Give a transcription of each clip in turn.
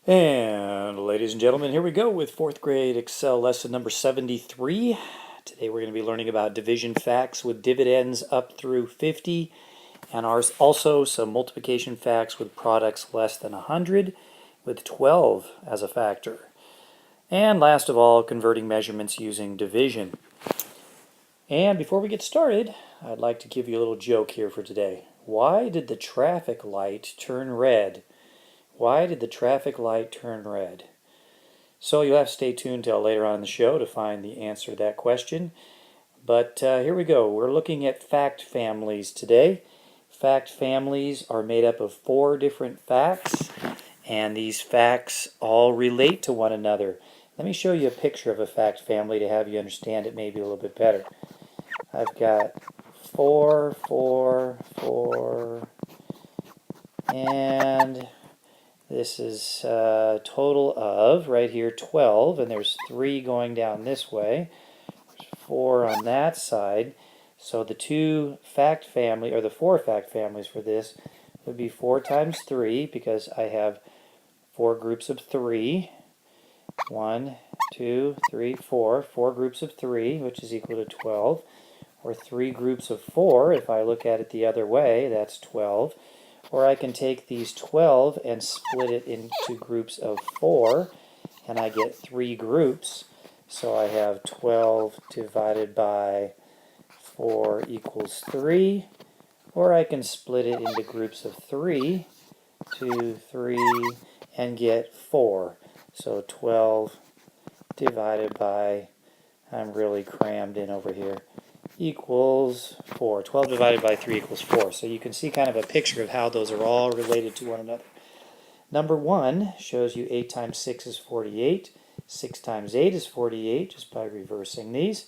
And ladies and gentlemen, here we go with fourth grade Excel lesson number 73. Today we're going to be learning about division facts with dividends up through 50, and also some multiplication facts with products less than 100 with 12 as a factor. And last of all, converting measurements using division. And before we get started, I'd like to give you a little joke here for today. Why did the traffic light turn red? Why did the traffic light turn red? So you'll have to stay tuned till later on in the show to find the answer to that question. But here we go. We're looking at fact families today. Fact families are made up of 4 different facts, and these facts all relate to one another. Let me show you a picture of a fact family to have you understand it maybe a little bit better. I've got 4, 4, 4, and this is a total of, right here, 12, and there's 3 going down this way. There's 4 on that side. So the 4 fact families for this would be 4 times 3, because I have 4 groups of 3. 1, 2, 3, 4. 4 groups of 3, which is equal to 12. Or 3 groups of 4, if I look at it the other way, that's 12. Or I can take these 12 and split it into groups of 4, and I get 3 groups. So I have 12 divided by 4 equals 3. Or I can split it into groups of 3, 2, 3, and get 4. So 12 divided by, I'm really crammed in over here, equals 4. 12 divided by 3 equals 4. So you can see kind of a picture of how those are all related to one another. Number 1 shows you 8 times 6 is 48. 6 times 8 is 48, just by reversing these.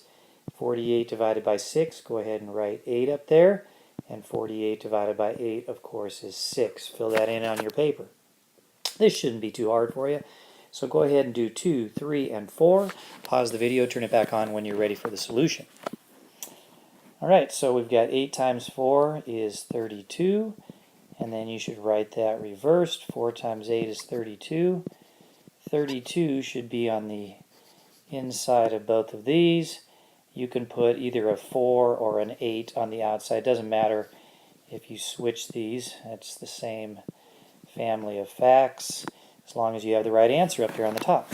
48 divided by 6, go ahead and write 8 up there. And 48 divided by 8, of course, is 6. Fill that in on your paper. This shouldn't be too hard for you. So go ahead and do 2, 3, and 4. Pause the video, turn it back on when you're ready for the solution. Alright, so we've got 8 times 4 is 32, and then you should write that reversed. 4 times 8 is 32. 32 should be on the inside of both of these. You can put either a 4 or an 8 on the outside. It doesn't matter if you switch these. It's the same family of facts, as long as you have the right answer up here on the top.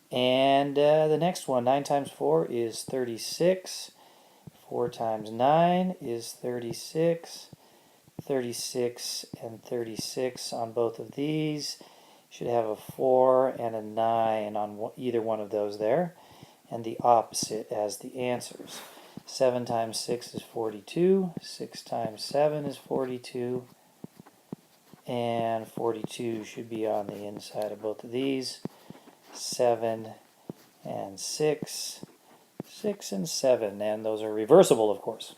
And the next one, 9 times 4 is 36. 4 times 9 is 36. 36 and 36 on both of these. Should have a 4 and a 9 on either one of those there. And the opposite as the answers. 7 times 6 is 42. 6 times 7 is 42. And 42 should be on the inside of both of these. 7 and 6. 6 and 7, and those are reversible, of course.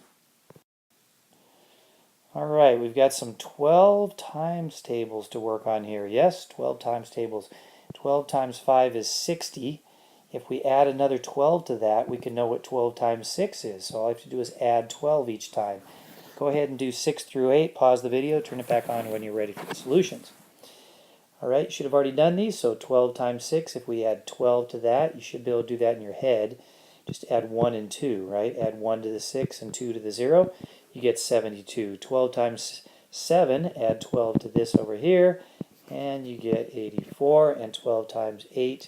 All right, we've got some 12 times tables to work on here. Yes, 12 times tables. 12 times 5 is 60. If we add another 12 to that, we can know what 12 times 6 is. So all I have to do is add 12 each time. Go ahead and do 6 through 8. Pause the video, turn it back on when you're ready for the solutions. All right, you should have already done these. So 12 times 6, if we add 12 to that, you should be able to do that in your head. Just add 1 and 2, right? Add 1 to the 6 and 2 to the 0. You get 72. 12 times 7, add 12 to this over here, and you get 84. And 12 times 8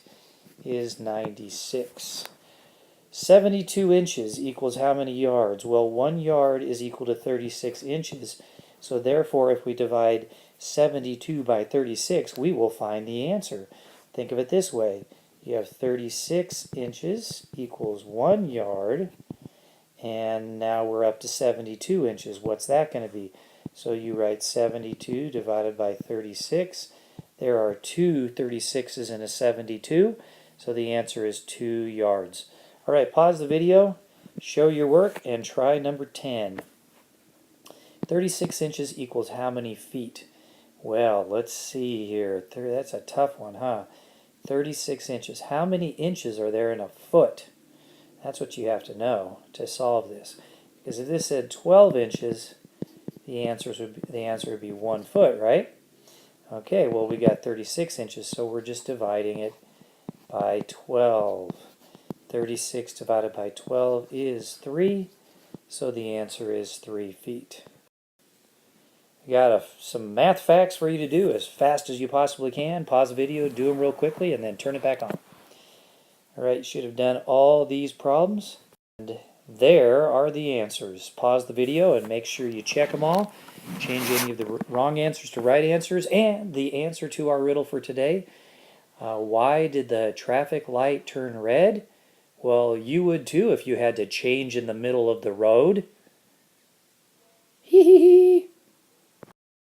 is 96. 72 inches equals how many yards? Well, 1 yard is equal to 36 inches. So therefore, if we divide 72 by 36, we will find the answer. Think of it this way. You have 36 inches equals 1 yard, and now we're up to 72 inches. What's that going to be? So you write 72 divided by 36. There are 2 36s in a 72, so the answer is 2 yards. All right, pause the video, show your work, and try number 10. 36 inches equals how many feet? Well, let's see here. That's a tough one, huh? 36 inches. How many inches are there in a foot? That's what you have to know to solve this. Because if this said 12 inches, the answer would be 1 foot, right? Okay, well we got 36 inches, so we're just dividing it by 12. 36 divided by 12 is 3, so the answer is 3 feet. We got some math facts for you to do as fast as you possibly can. Pause the video, do them real quickly, and then turn it back on. Alright, you should have done all these problems. And there are the answers. Pause the video and make sure you check them all. Change any of the wrong answers to right answers. And the answer to our riddle for today. Why did the traffic light turn red? Well, you would too if you had to change in the middle of the road. Hee hee hee.